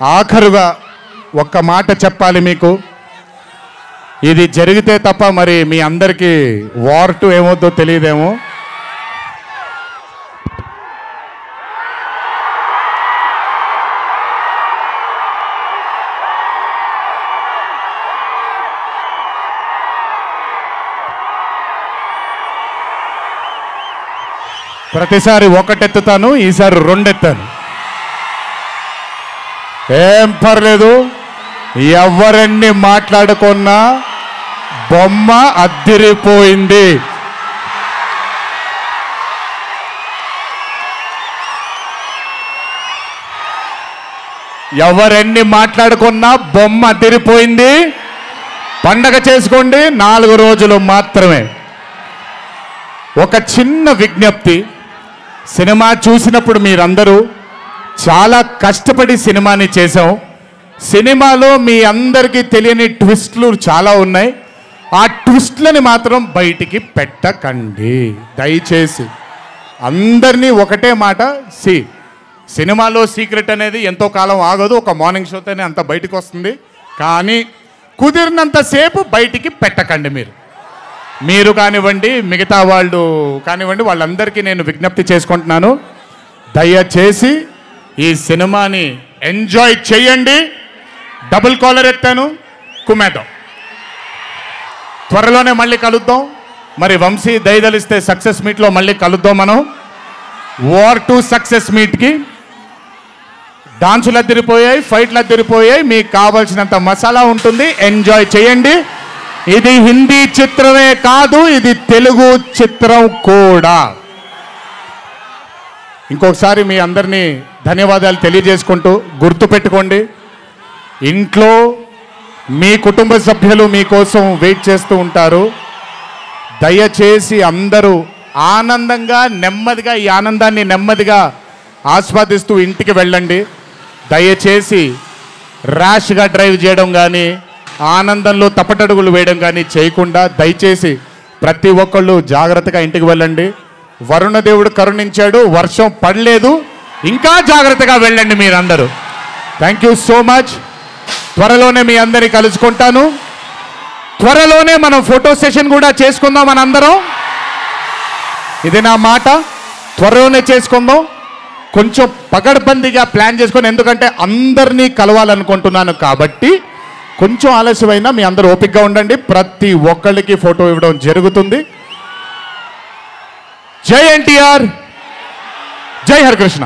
ఆఖరుగా ఒక్క మాట చెప్పాలి మీకు. ఇది జరిగితే తప్ప మరి మీ అందరికీ వార్ 2 ఏమవుతుందో తెలియదేమో. ప్రతిసారి ఒకటెత్తుతాను, ఈసారి 2 ఎత్తాను. ఏం పర్లేదు, ఎవరెన్ని మాట్లాడుకున్నా బొమ్మ అద్దిరిపోయింది. ఎవరెన్ని మాట్లాడుకున్నా బొమ్మ అద్దిరిపోయింది. పండగ చేసుకోండి, 4 రోజులు మాత్రమే. ఒక చిన్న విజ్ఞప్తి, సినిమా చూసినప్పుడు మీరందరూ చాలా కష్టపడి సినిమాని చేసాం. సినిమాలో మీ అందరికీ తెలియని ట్విస్ట్లు చాలా ఉన్నాయి. ఆ ట్విస్ట్లని మాత్రం బయటికి పెట్టకండి దయచేసి. అందరినీ ఒకటే మాట, సినిమాలో సీక్రెట్ అనేది ఎంతో కాలం ఆగదు, ఒక మార్నింగ్ షోతోనే అంత బయటకు వస్తుంది. కానీ కుదిరినంతసేపు బయటికి పెట్టకండి. మీరు కానివ్వండి, మిగతా వాళ్ళు కానివ్వండి, వాళ్ళందరికీ నేను విజ్ఞప్తి చేసుకుంటున్నాను, దయచేసి ఈ సినిమాని ఎంజాయ్ చేయండి. డబుల్ కాలర్ ఎత్తాను, కుమ్మేద్దాం. త్వరలోనే మళ్ళీ కలుద్దాం. మరి వంశీ దయదలిస్తే సక్సెస్ మీట్లో మళ్ళీ కలుద్దాం. మనం వార్ 2 సక్సెస్ మీట్కి డాన్సులు అద్దరిపోయాయి, ఫైట్లు అద్దరిపోయాయి. మీకు కావాల్సినంత మసాలా ఉంటుంది, ఎంజాయ్ చేయండి. ఇది హిందీ చిత్రమే కాదు, ఇది తెలుగు చిత్రం కూడా. ఇంకొకసారి మీ అందరినీ ధన్యవాదాలు తెలియజేసుకుంటూ, గుర్తుపెట్టుకోండి, ఇంట్లో మీ కుటుంబ సభ్యులు మీకోసం వెయిట్ చేస్తూ ఉంటారు. దయచేసి అందరూ ఆనందంగా నెమ్మదిగా ఈ ఆనందాన్ని నెమ్మదిగా ఆస్వాదిస్తూ ఇంటికి వెళ్ళండి. దయచేసి ర్యాష్గా డ్రైవ్ చేయడం కానీ, ఆనందంలో తప్పటడుగులు వేయడం కానీ చేయకుండా దయచేసి ప్రతి ఒక్కళ్ళు జాగ్రత్తగా ఇంటికి వెళ్ళండి. వరుణదేవుడు కరుణించాడు, వర్షం పడలేదు, ఇంకా జాగ్రత్తగా వెళ్ళండి మీరందరూ. Thank you so much. త్వరలోనే మీ అందరినీ కలుసుకుంటాను. త్వరలోనే మనం ఫోటో సెషన్ కూడా చేసుకుందాం మనందరం. ఇది నా మాట, త్వరలోనే చేసుకుందాం. కొంచెం పగడ్బందీగా ప్లాన్ చేసుకొని, ఎందుకంటే అందరినీ కలవాలనుకుంటున్నాను కాబట్టి కొంచెం ఆలస్యమైనా మీ అందరూ ఓపికగా ఉండండి. ప్రతి ఒక్కళ్ళకి ఫోటో ఇవ్వడం జరుగుతుంది. జై ఎన్టీఆర్, జై హరికృష్ణ.